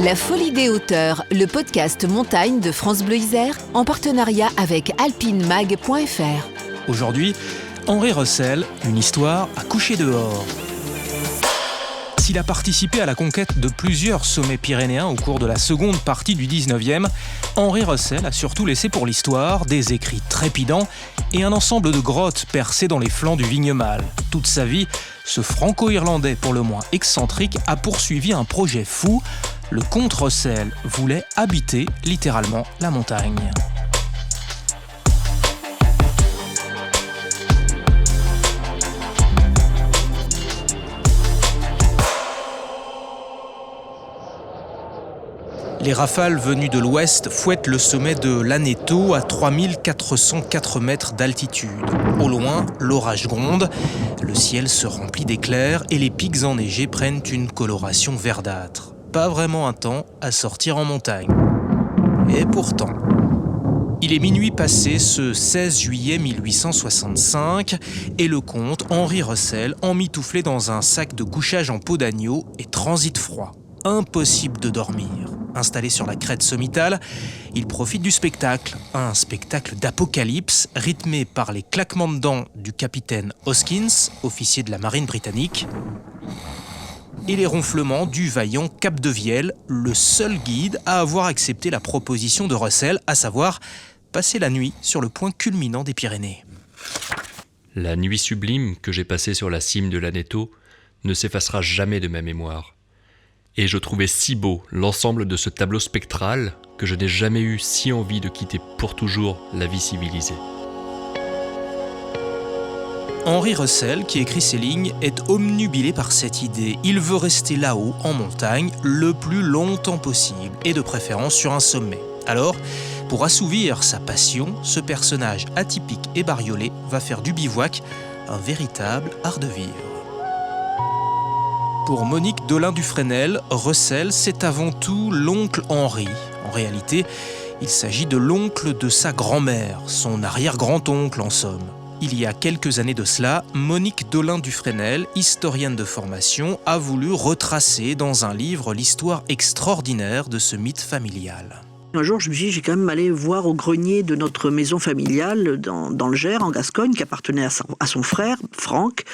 La Folie des hauteurs, le podcast montagne de France Bleu Isère, en partenariat avec alpinemag.fr. Aujourd'hui, Henri Reussel, une histoire à coucher dehors. S'il a participé à la conquête de plusieurs sommets pyrénéens au cours de la seconde partie du 19e, Henri Reussel a surtout laissé pour l'histoire des écrits trépidants et un ensemble de grottes percées dans les flancs du Vignemale. Toute sa vie, ce franco-irlandais pour le moins excentrique a poursuivi un projet fou. Le comte Reussel voulait habiter littéralement la montagne. Les rafales venues de l'ouest fouettent le sommet de l'Aneto à 3404 mètres d'altitude. Au loin, l'orage gronde, le ciel se remplit d'éclairs et les pics enneigés prennent une coloration verdâtre. Pas vraiment un temps à sortir en montagne. Et pourtant, il est minuit passé ce 16 juillet 1865 et le comte Henri Reussel, emmitouflé dans un sac de couchage en peau d'agneau, est transit froid. Impossible de dormir. Installé sur la crête sommitale, il profite du spectacle. Un spectacle d'apocalypse rythmé par les claquements de dents du capitaine Hoskins, officier de la marine britannique, et les ronflements du vaillant Capdevielle, le seul guide à avoir accepté la proposition de Reussel, à savoir passer la nuit sur le point culminant des Pyrénées. La nuit sublime que j'ai passée sur la cime de l'Aneto ne s'effacera jamais de ma mémoire. Et je trouvais si beau l'ensemble de ce tableau spectral que je n'ai jamais eu si envie de quitter pour toujours la vie civilisée. Henri Reussel, qui écrit ces lignes, est omnubilé par cette idée. Il veut rester là-haut, en montagne, le plus longtemps possible, et de préférence sur un sommet. Alors, pour assouvir sa passion, ce personnage atypique et bariolé va faire du bivouac un véritable art de vivre. Pour Monique Dolin-Dufresnel, Reussel, c'est avant tout l'oncle Henri. En réalité, il s'agit de l'oncle de sa grand-mère, son arrière-grand-oncle en somme. Il y a quelques années de cela, Monique Dolin-Dufresnel, historienne de formation, a voulu retracer dans un livre l'histoire extraordinaire de ce mythe familial. Un jour, je me suis dit, j'ai quand même allé voir au grenier de notre maison familiale dans le Gers, en Gascogne, qui appartenait à son frère, Franck.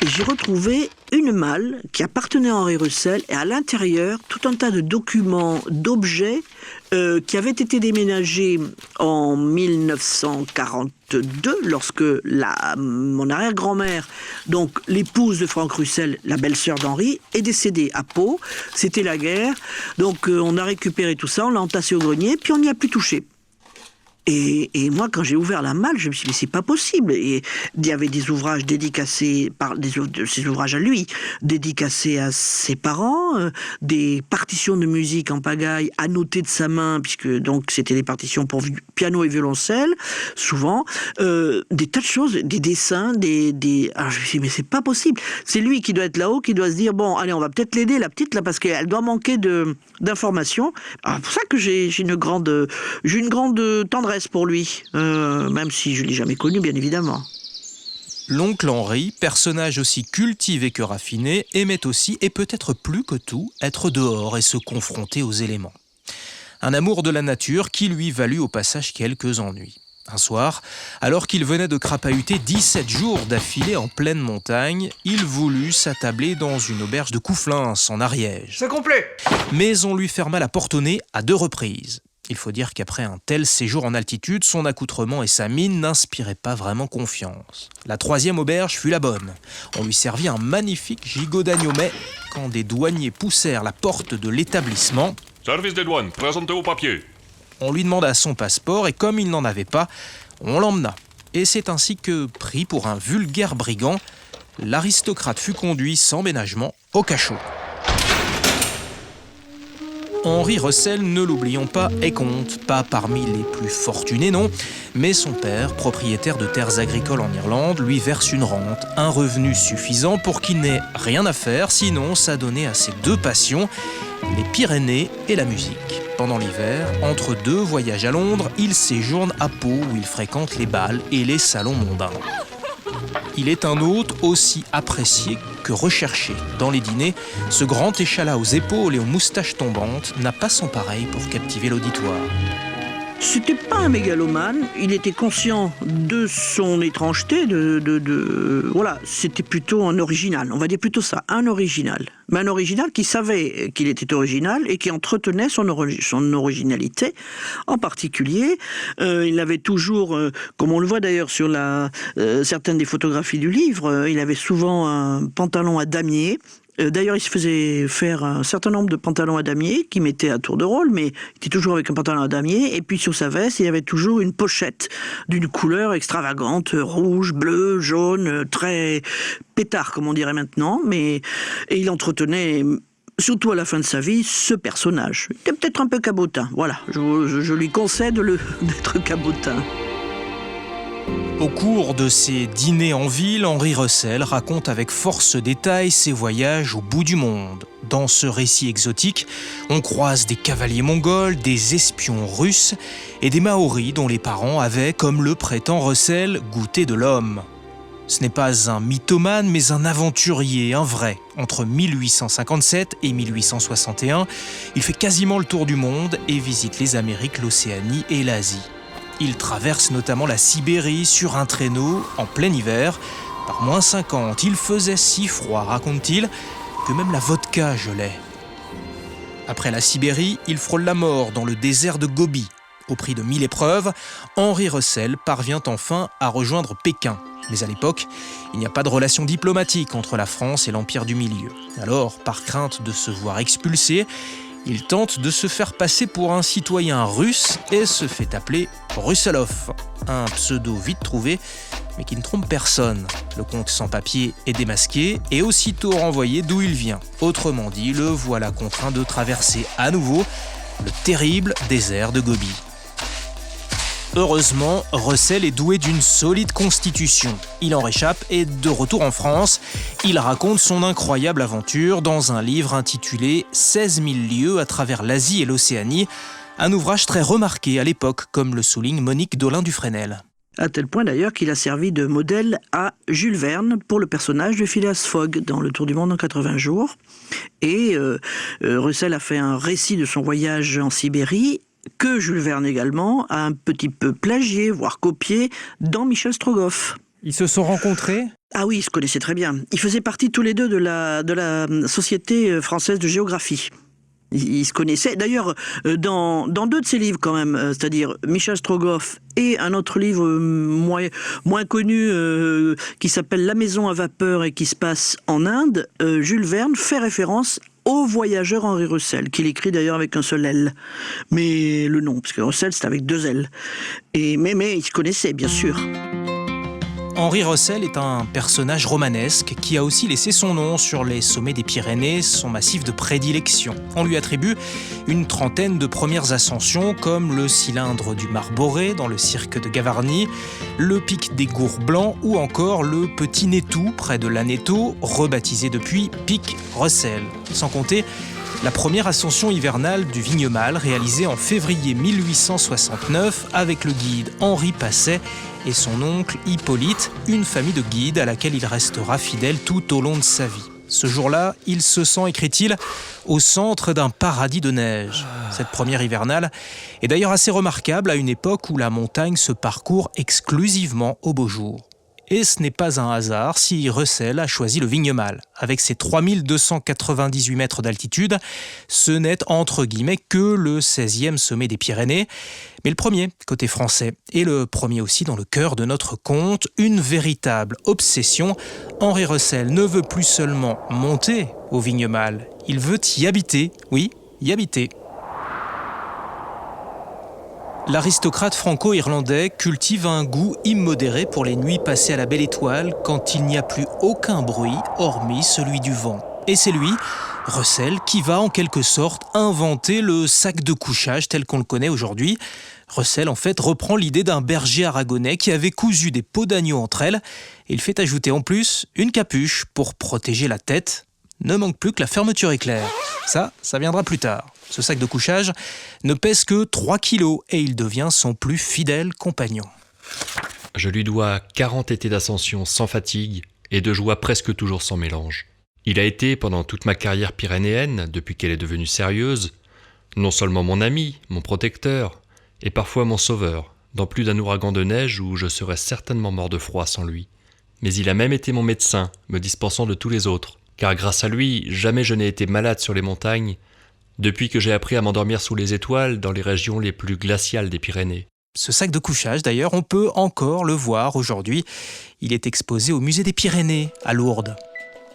Et j'ai retrouvé une malle qui appartenait à Henri Reussel et à l'intérieur, tout un tas de documents, d'objets qui avaient été déménagés en 1942 lorsque mon arrière-grand-mère, donc l'épouse de Franck Reussel, la belle-sœur d'Henri, est décédée à Pau. C'était la guerre. Donc on a récupéré tout ça, on l'a entassé au grenier, puis on n'y a plus touché. Et moi, quand j'ai ouvert la malle, je me suis dit, mais c'est pas possible. Et il y avait des ouvrages dédicacés, ses ouvrages à lui, dédicacés à ses parents, des partitions de musique en pagaille annotées de sa main, puisque donc c'était des partitions pour piano et violoncelle, souvent, des tas de choses, des dessins, Alors je me suis dit, mais c'est pas possible. C'est lui qui doit être là-haut, qui doit se dire, bon, allez, on va peut-être l'aider, la petite, là, parce qu'elle doit manquer d'informations. Alors, c'est pour ça que j'ai une grande tendresse pour lui, même si je ne l'ai jamais connu, bien évidemment. L'oncle Henri, personnage aussi cultivé que raffiné, aimait aussi, et peut-être plus que tout, être dehors et se confronter aux éléments. Un amour de la nature qui lui valut au passage quelques ennuis. Un soir, alors qu'il venait de crapahuter 17 jours d'affilée en pleine montagne, il voulut s'attabler dans une auberge de Couflins, en Ariège. C'est complet! Mais on lui ferma la porte au nez à 2 reprises. Il faut dire qu'après un tel séjour en altitude, son accoutrement et sa mine n'inspiraient pas vraiment confiance. La 3e auberge fut la bonne. On lui servit un magnifique gigot d'agneau, mais quand des douaniers poussèrent la porte de l'établissement... « Service des douanes, présentez vos papiers !» On lui demanda son passeport et comme il n'en avait pas, on l'emmena. Et c'est ainsi que, pris pour un vulgaire brigand, l'aristocrate fut conduit sans ménagement au cachot. Henri Reussel, ne l'oublions pas, est comte, pas parmi les plus fortunés, non, mais son père, propriétaire de terres agricoles en Irlande, lui verse une rente, un revenu suffisant pour qu'il n'ait rien à faire, sinon s'adonner à ses 2 passions, les Pyrénées et la musique. Pendant l'hiver, entre 2 voyages à Londres, il séjourne à Pau où il fréquente les bals et les salons mondains. il est un hôte aussi apprécié que recherché. Dans les dîners, ce grand échalas aux épaules et aux moustaches tombantes n'a pas son pareil pour captiver l'auditoire. C'était pas un mégalomane, il était conscient de son étrangeté, voilà, c'était plutôt un original, on va dire plutôt ça, un original. Mais un original qui savait qu'il était original et qui entretenait son originalité. En particulier, il avait toujours, comme on le voit d'ailleurs sur certaines des photographies du livre, il avait souvent un pantalon à damier. D'ailleurs, il se faisait faire un certain nombre de pantalons à damier qu'il mettait à tour de rôle, mais il était toujours avec un pantalon à damier. Et puis sur sa veste, il y avait toujours une pochette d'une couleur extravagante, rouge, bleu, jaune, très pétard, comme on dirait maintenant. Et il entretenait, surtout à la fin de sa vie, ce personnage. Il était peut-être un peu cabotin. Voilà, je lui concède d'être cabotin. Au cours de ses dîners en ville, Henri Russell raconte avec force détail ses voyages au bout du monde. Dans ce récit exotique, on croise des cavaliers mongols, des espions russes et des Maoris dont les parents avaient, comme le prétend Russell, goûté de l'homme. Ce n'est pas un mythomane, mais un aventurier, un vrai. Entre 1857 et 1861, il fait quasiment le tour du monde et visite les Amériques, l'Océanie et l'Asie. Il traverse notamment la Sibérie sur un traîneau en plein hiver. Par moins 50, il faisait si froid, raconte-t-il, que même la vodka gelait. Après la Sibérie, il frôle la mort dans le désert de Gobi. Au prix de 1000 épreuves, Henri Russell parvient enfin à rejoindre Pékin. Mais à l'époque, il n'y a pas de relation diplomatique entre la France et l'Empire du Milieu. Alors, par crainte de se voir expulsé, il tente de se faire passer pour un citoyen russe et se fait appeler Russelov, un pseudo vite trouvé, mais qui ne trompe personne. Le comte sans papier est démasqué et aussitôt renvoyé d'où il vient. Autrement dit, le voilà contraint de traverser à nouveau le terrible désert de Gobi. Heureusement, Russell est doué d'une solide constitution. Il en réchappe et de retour en France, il raconte son incroyable aventure dans un livre intitulé « 16 000 lieues à travers l'Asie et l'Océanie », un ouvrage très remarqué à l'époque, comme le souligne Monique Dolin-Dufresnel. À tel point d'ailleurs qu'il a servi de modèle à Jules Verne pour le personnage de Phileas Fogg dans Le Tour du Monde en 80 jours. Et Russell a fait un récit de son voyage en Sibérie, que Jules Verne également a un petit peu plagié, voire copié, dans Michel Strogoff. Ils se sont rencontrés ? Ah oui, ils se connaissaient très bien. Ils faisaient partie tous les deux de la Société française de géographie. Ils se connaissaient. D'ailleurs, dans deux de ses livres quand même, c'est-à-dire Michel Strogoff et un autre livre moins connu qui s'appelle La maison à vapeur et qui se passe en Inde, Jules Verne fait référence au voyageur Henri Russell, qu'il écrit d'ailleurs avec un seul L. Mais le nom, parce que Russell c'est avec 2 L. Mais ils se connaissaient, bien sûr. Henri Russell est un personnage romanesque qui a aussi laissé son nom sur les sommets des Pyrénées, son massif de prédilection. On lui attribue une trentaine de premières ascensions comme le cylindre du Marboré dans le cirque de Gavarnie, le pic des Gours Blancs ou encore le Petit Nétou près de l'Aneto, rebaptisé depuis Pic Russell. Sans compter la première ascension hivernale du Vignemale réalisée en février 1869 avec le guide Henri Passet et son oncle Hippolyte, une famille de guides à laquelle il restera fidèle tout au long de sa vie. Ce jour-là, il se sent, écrit-il, au centre d'un paradis de neige. Cette première hivernale est d'ailleurs assez remarquable à une époque où la montagne se parcourt exclusivement au beau jour. Et ce n'est pas un hasard si Russell a choisi le Vignemale. Avec ses 3298 mètres d'altitude, ce n'est entre guillemets que le 16e sommet des Pyrénées, mais le premier côté français, et le premier aussi dans le cœur de notre conte, une véritable obsession. Henri Russell ne veut plus seulement monter au Vignemale, il veut y habiter, oui, y habiter. L'aristocrate franco-irlandais cultive un goût immodéré pour les nuits passées à la belle étoile quand il n'y a plus aucun bruit hormis celui du vent. Et c'est lui, Russell, qui va en quelque sorte inventer le sac de couchage tel qu'on le connaît aujourd'hui. Russell, en fait, reprend l'idée d'un berger aragonais qui avait cousu des peaux d'agneau entre elles. Et il fait ajouter en plus une capuche pour protéger la tête. Ne manque plus que la fermeture éclair. Ça viendra plus tard. Ce sac de couchage ne pèse que 3 kilos et il devient son plus fidèle compagnon. je lui dois 40 étés d'ascension sans fatigue et de joie presque toujours sans mélange. Il a été, pendant toute ma carrière pyrénéenne, depuis qu'elle est devenue sérieuse, non seulement mon ami, mon protecteur, et parfois mon sauveur, dans plus d'un ouragan de neige où je serais certainement mort de froid sans lui. Mais il a même été mon médecin, me dispensant de tous les autres, car grâce à lui, jamais je n'ai été malade sur les montagnes, depuis que j'ai appris à m'endormir sous les étoiles dans les régions les plus glaciales des Pyrénées. Ce sac de couchage, d'ailleurs, on peut encore le voir aujourd'hui. Il est exposé au musée des Pyrénées, à Lourdes.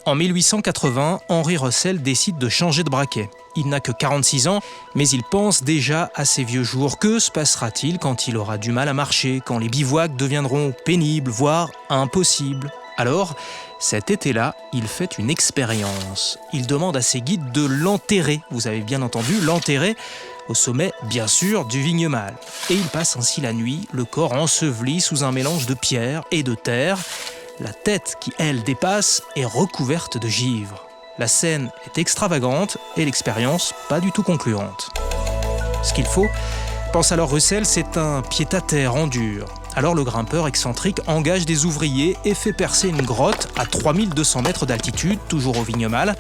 En 1880, Henri Russell décide de changer de braquet. Il n'a que 46 ans, mais il pense déjà à ses vieux jours. Que se passera-t-il quand il aura du mal à marcher, quand les bivouacs deviendront pénibles, voire impossibles ? Alors, cet été-là, il fait une expérience. Il demande à ses guides de l'enterrer, vous avez bien entendu, l'enterrer, au sommet, bien sûr, du Vignemale. Et il passe ainsi la nuit, le corps enseveli sous un mélange de pierre et de terre. La tête qui, elle, dépasse est recouverte de givre. La scène est extravagante et l'expérience pas du tout concluante. Ce qu'il faut, pense alors Russell, c'est un pied-à-terre en dur. Alors le grimpeur excentrique engage des ouvriers et fait percer une grotte à 3200 mètres d'altitude, toujours au Vignemale.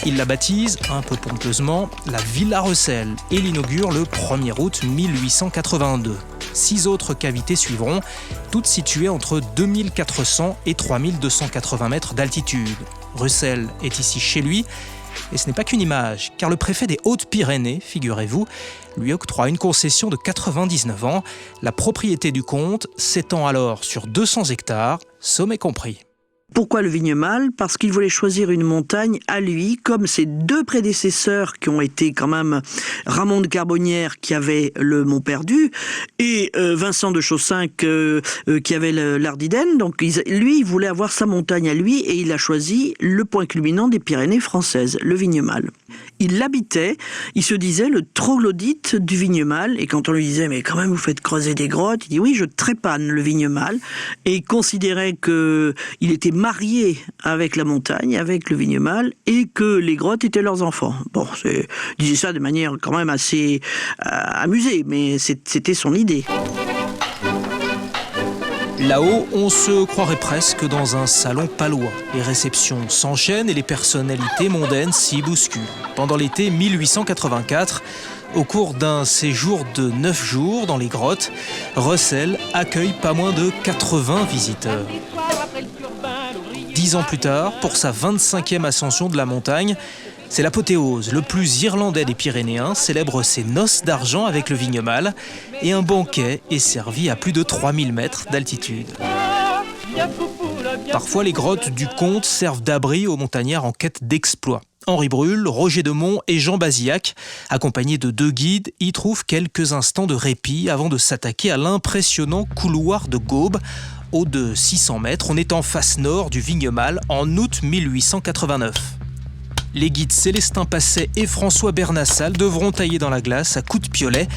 Il la baptise, un peu pompeusement, la Villa Russell et l'inaugure le 1er août 1882. 6 autres cavités suivront, toutes situées entre 2400 et 3280 mètres d'altitude. Russell est ici chez lui, et ce n'est pas qu'une image, car le préfet des Hautes-Pyrénées, figurez-vous, lui octroie une concession de 99 ans. La propriété du comte s'étend alors sur 200 hectares, sommet compris. Pourquoi le Vignemale ? Parce qu'il voulait choisir une montagne à lui, comme ses deux prédécesseurs qui ont été quand même Ramon de Carbonnières qui avait le Mont Perdu et Vincent de Chaussinck qui avait l'Ardiden. Donc lui, il voulait avoir sa montagne à lui et il a choisi le point culminant des Pyrénées françaises, le Vignemale. Il l'habitait, il se disait le troglodyte du Vignemale, et quand on lui disait mais quand même vous faites creuser des grottes, il dit oui je trépane le Vignemale, et il considérait que il était marié avec la montagne, avec le Vignemale, et que les grottes étaient leurs enfants. Bon, il disait ça de manière quand même assez amusée, mais c'était son idée. Là-haut, on se croirait presque dans un salon palois. Les réceptions s'enchaînent et les personnalités mondaines s'y bousculent. Pendant l'été 1884, au cours d'un séjour de 9 jours dans les grottes, Russell accueille pas moins de 80 visiteurs. 10 ans plus tard, pour sa 25e ascension de la montagne, c'est l'apothéose. Le plus irlandais des Pyrénéens célèbre ses noces d'argent avec le Vignemale et un banquet est servi à plus de 3000 mètres d'altitude. Parfois, les grottes du comte servent d'abri aux montagnards en quête d'exploits. Henri Brul, Roger Demont et Jean Bazillac, accompagnés de 2 guides, y trouvent quelques instants de répit avant de s'attaquer à l'impressionnant couloir de Gaube. Haut de 600 mètres, on est en face nord du Vignemale en août 1889. Les guides Célestin Passet et François Bernassal devront tailler dans la glace à coups de piolet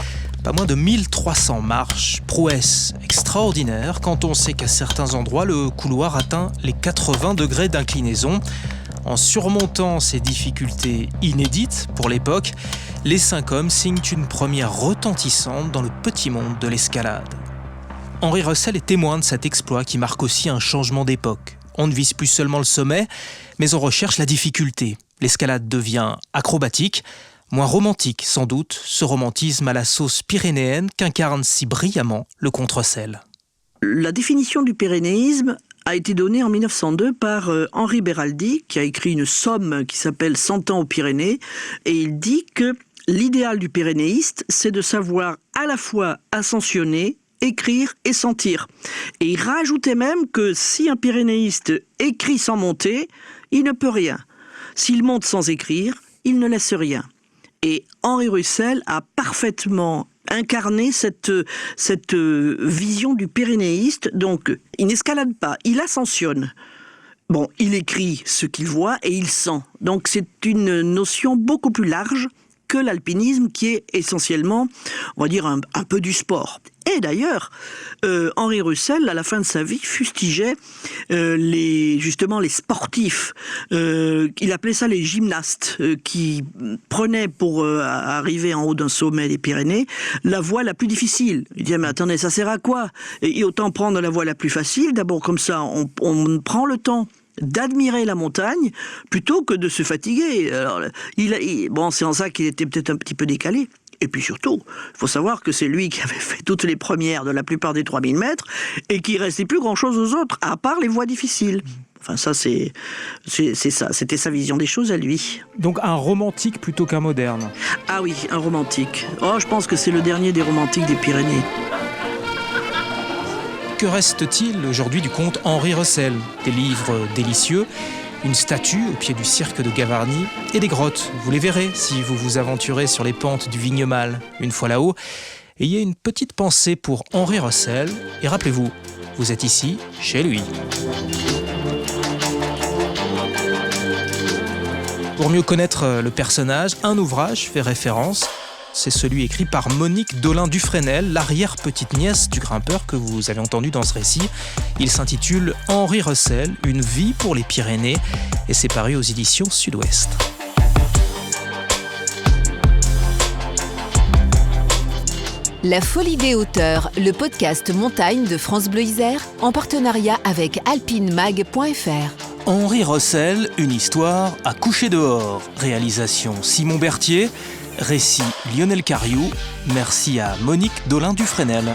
pas moins de 1300 marches. Prouesse extraordinaire quand on sait qu'à certains endroits, le couloir atteint les 80 degrés d'inclinaison. En surmontant ces difficultés inédites pour l'époque, les 5 hommes signent une première retentissante dans le petit monde de l'escalade. Henri Russell est témoin de cet exploit qui marque aussi un changement d'époque. On ne vise plus seulement le sommet, mais on recherche la difficulté. L'escalade devient acrobatique, moins romantique sans doute, ce romantisme à la sauce pyrénéenne qu'incarne si brillamment le comte Russell. La définition du pyrénéisme a été donnée en 1902 par Henri Beraldi, qui a écrit une somme qui s'appelle « 100 ans aux Pyrénées », et il dit que l'idéal du pyrénéiste, c'est de savoir à la fois ascensionner, écrire et sentir. Et il rajoutait même que si un pyrénéiste écrit sans monter, il ne peut rien. S'il monte sans écrire, il ne laisse rien. Et Henri Russell a parfaitement incarné cette vision du pyrénéiste. Donc, il n'escalade pas, il ascensionne. Bon, il écrit ce qu'il voit et il sent. Donc, c'est une notion beaucoup plus large que l'alpinisme qui est essentiellement, on va dire, un peu du sport. Et d'ailleurs, Henri Russell, à la fin de sa vie, fustigeait les sportifs. Il appelait ça les gymnastes, qui prenaient pour arriver en haut d'un sommet des Pyrénées la voie la plus difficile. Il disait, mais attendez, ça sert à quoi ? Et autant prendre la voie la plus facile. D'abord, comme ça, on prend le temps d'admirer la montagne plutôt que de se fatiguer. Alors, c'est en ça qu'il était peut-être un petit peu décalé. Et puis surtout, il faut savoir que c'est lui qui avait fait toutes les premières de la plupart des 3000 mètres et qu'il ne restait plus grand-chose aux autres, à part les voies difficiles. Enfin, ça, c'est ça. C'était sa vision des choses à lui. Donc un romantique plutôt qu'un moderne. Ah oui, un romantique. Oh, je pense que c'est le dernier des romantiques des Pyrénées. Que reste-t-il aujourd'hui du comte Henri Russell ? Des livres délicieux, une statue au pied du cirque de Gavarnie et des grottes. Vous les verrez si vous vous aventurez sur les pentes du Vignemale. Une fois là-haut, ayez une petite pensée pour Henri Russell et rappelez-vous, vous êtes ici, chez lui. Pour mieux connaître le personnage, un ouvrage fait référence. C'est celui écrit par Monique Dolin-Dufresnel, l'arrière-petite-nièce du grimpeur que vous avez entendu dans ce récit. Il s'intitule « Henri Russell, une vie pour les Pyrénées » et c'est paru aux éditions Sud-Ouest. La Folie des hauteurs, le podcast montagne de France Bleu Isère, en partenariat avec alpinemag.fr. Henri Russell, une histoire à coucher dehors. Réalisation Simon Berthier. Récit Lionel Cariou. Merci à Monique Dolin-Dufresnel.